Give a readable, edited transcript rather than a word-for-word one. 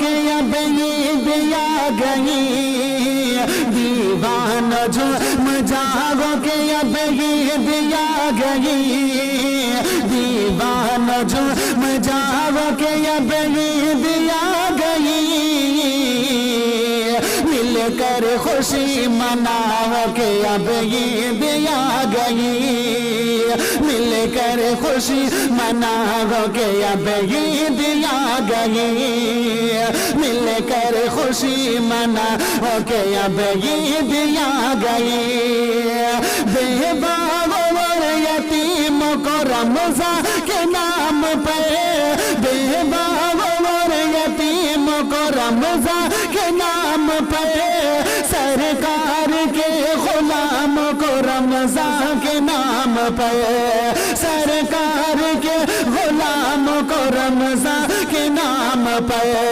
के अब ईद आ गई, दीवाना झूम जाओ के अब ईद आ गई, दीवाना झूम जाओ के अब ईद आ गई, मिलकर खुशी मनाओ के अब ईद आ गई, मिलकर खुशी मनाओ के अब ईद आ गई, मिलकर खुशी मनाओ के अब ईद आ गई। बेबाओ और यतीम को रमज़ान के नाम पर, बेबाओ और यतीम को रमज़ान के नाम पर, सरकार के गुलाम को रमज़ान के नाम पर, सरकार के गुलाम को रमज़ान के नाम पर